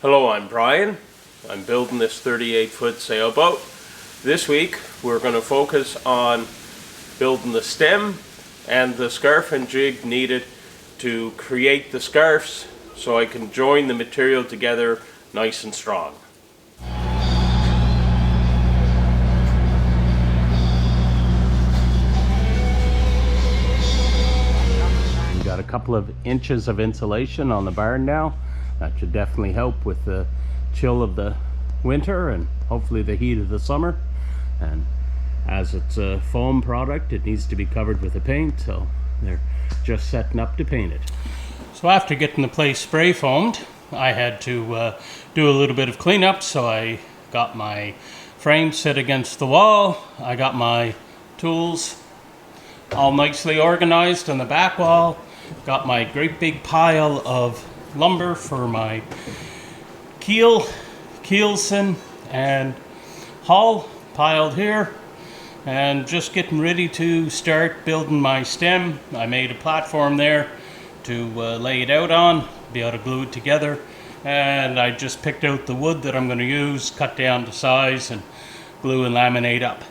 Hello, I'm Brian. I'm building this 38-foot sailboat. This week we're going to focus on building the stem and the scarfing jig needed to create the scarves so I can join the material together nice and strong. We've got a couple of inches of insulation on the barn now. That should definitely help with the chill of the winter and hopefully the heat of the summer. And as it's a foam product, it needs to be covered with a paint, so they're just setting up to paint it. So after getting the place spray foamed, I had to do a little bit of cleanup. So I got my frame set against the wall. I got my tools all nicely organized on the back wall. Got my great big pile of lumber for my keelson and hull piled here, and just getting ready to start building my stem. I made a platform there to lay it out on, be able to glue it together, and I just picked out the wood that I'm going to use, cut down to size, and glue and laminate up.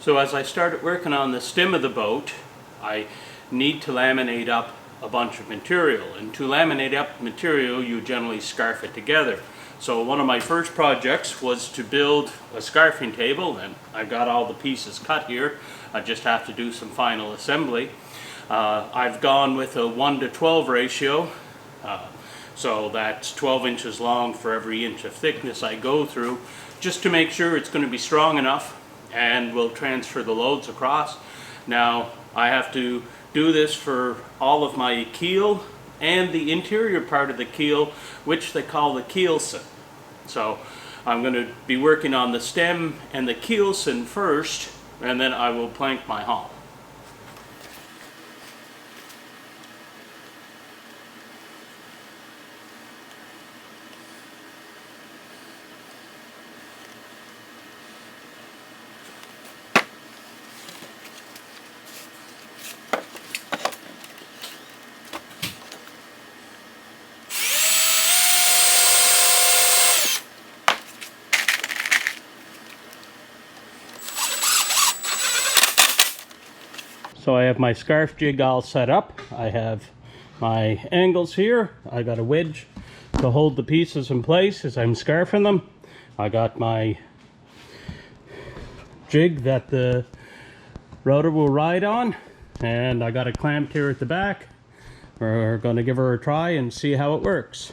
So as I started working on the stem of the boat, I need to laminate up a bunch of material. And to laminate up material, you generally scarf it together. So one of my first projects was to build a scarfing table, and I've got all the pieces cut here. I just have to do some final assembly. I've gone with a 1:12 ratio. So that's 12 inches long for every inch of thickness I go through, just to make sure it's going to be strong enough and will transfer the loads across. Now I have to do this for all of my keel and the interior part of the keel, which they call the keelson. So I'm going to be working on the stem and the keelson first, and then I will plank my hull. So I have my scarf jig all set up. I have my angles here. I got a wedge to hold the pieces in place as I'm scarfing them. I got my jig that the rotor will ride on, and I got it clamped here at the back. We're going to give her a try and see how it works.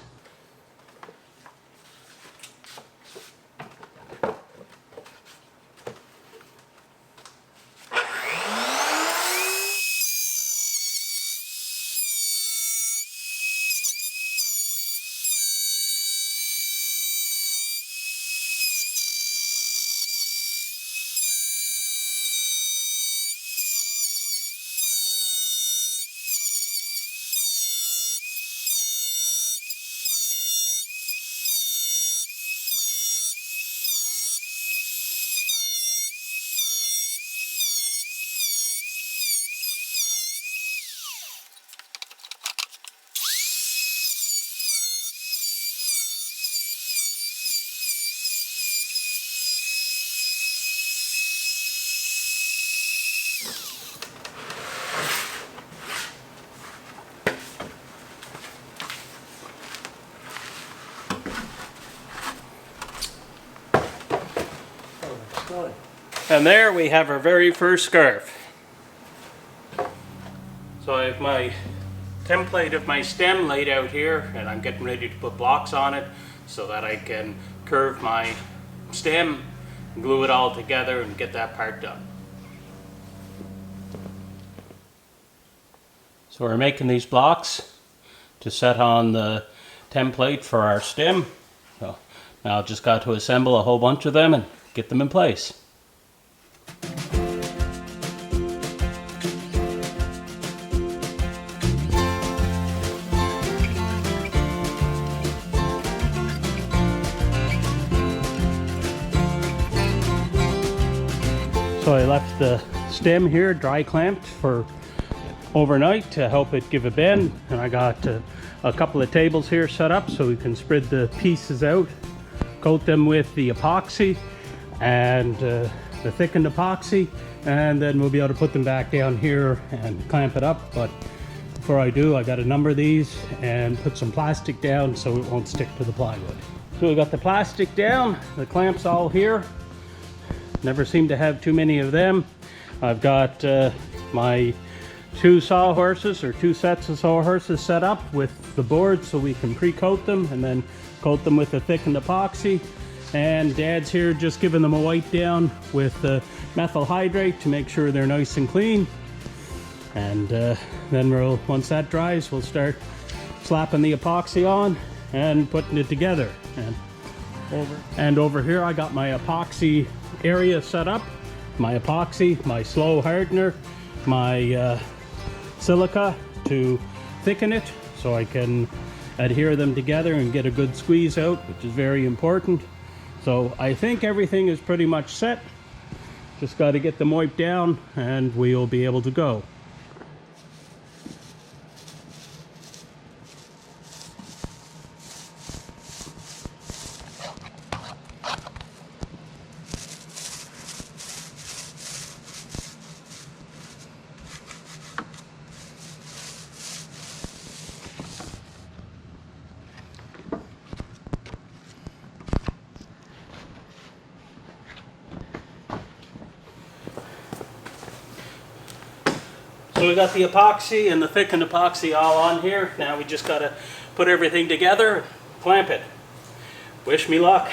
And there we have our very first scarf. So I have my template of my stem laid out here, and I'm getting ready to put blocks on it so that I can curve my stem, glue it all together, and get that part done. So we're making these blocks to set on the template for our stem. So now I've just got to assemble a whole bunch of them and get them in place. So I left the stem here dry clamped for overnight to help it give a bend, and I got a couple of tables here set up so we can spread the pieces out, coat them with the epoxy and the thickened epoxy, and then we'll be able to put them back down here and clamp it up. But before I do, I got to number these and put some plastic down so it won't stick to the plywood. So we got the plastic down, the clamps all here. Never seem to have too many of them. I've got my two sawhorses, or two sets of sawhorses, set up with the board so we can pre-coat them and then coat them with the thickened epoxy. And Dad's here just giving them a wipe down with methyl hydrate to make sure they're nice and clean. And then once that dries, we'll start slapping the epoxy on and putting it together. And over here I got my epoxy area set up. My epoxy, my slow hardener, my silica to thicken it so I can adhere them together and get a good squeeze out, which is very important. So I think everything is pretty much set. Just got to get them wiped down and we'll be able to go. So we got the epoxy and the thickened epoxy all on here. Now we just got to put everything together, clamp it. Wish me luck.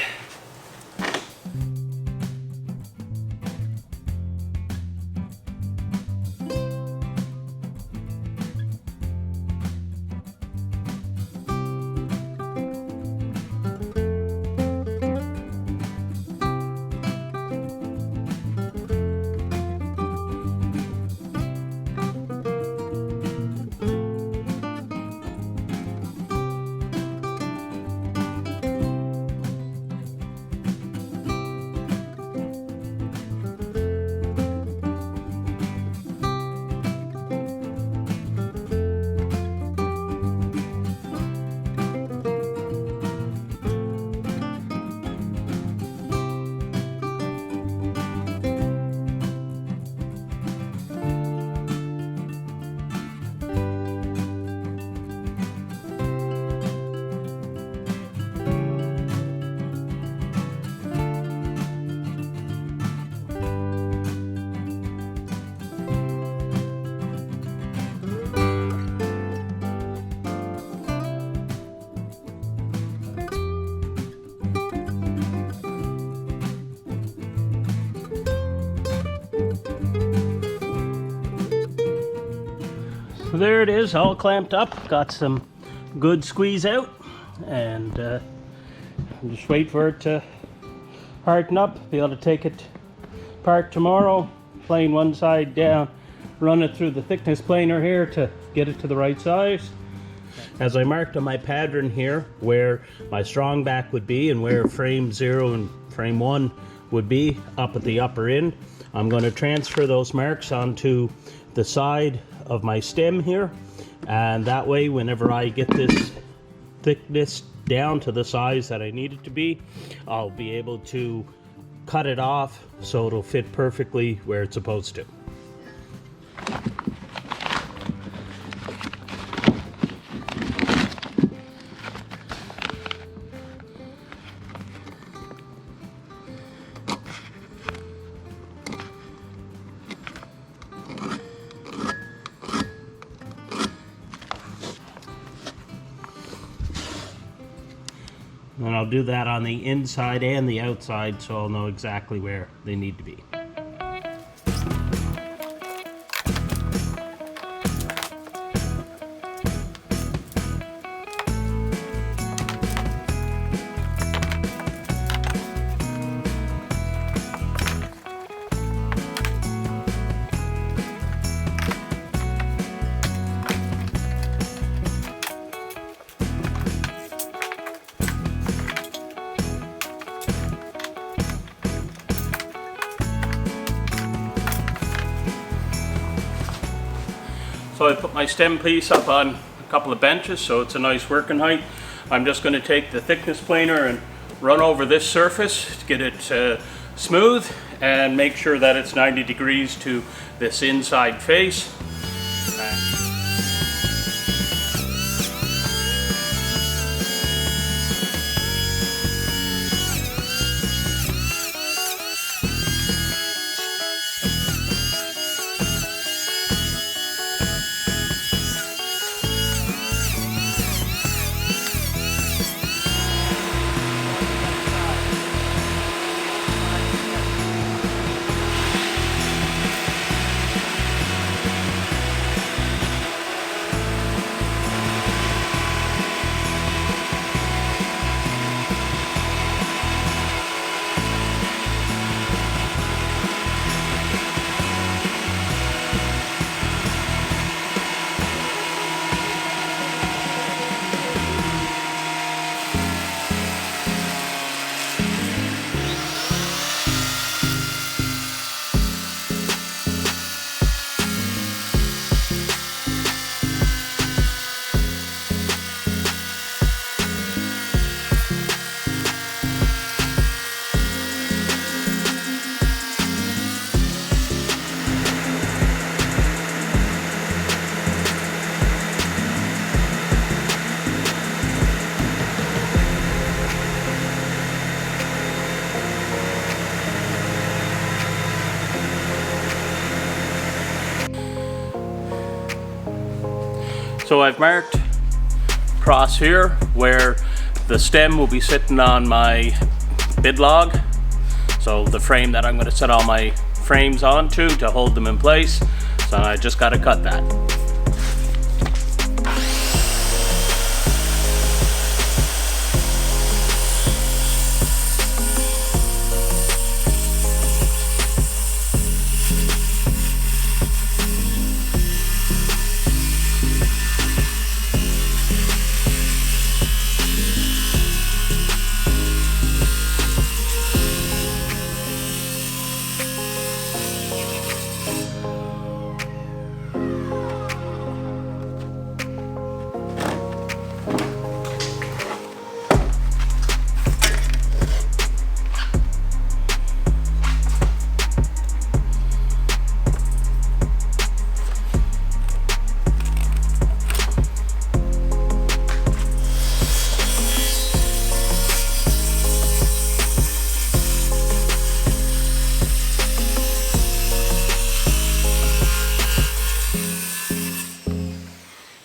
So there it is, all clamped up. Got some good squeeze out, and just wait for it to harden up. Be able to take it apart tomorrow, plane one side down, run it through the thickness planer here to get it to the right size. As I marked on my pattern here where my strong back would be and where frame 0 and frame 1 would be up at the upper end, I'm going to transfer those marks onto the side of my stem here, and that way whenever I get this thickness down to the size that I need it to be, I'll be able to cut it off so it'll fit perfectly where it's supposed to. And I'll do that on the inside and the outside so I'll know exactly where they need to be. So I put my stem piece up on a couple of benches so it's a nice working height. I'm just going to take the thickness planer and run over this surface to get it smooth and make sure that it's 90 degrees to this inside face. So I've marked across here where the stem will be sitting on my bid log. So the frame that I'm going to set all my frames onto to hold them in place. So I just got to cut that.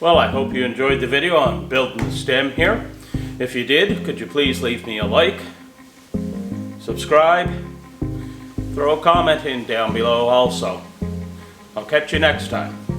Well, I hope you enjoyed the video on building the stem here. If you did, could you please leave me a like, subscribe, throw a comment in down below also. I'll catch you next time.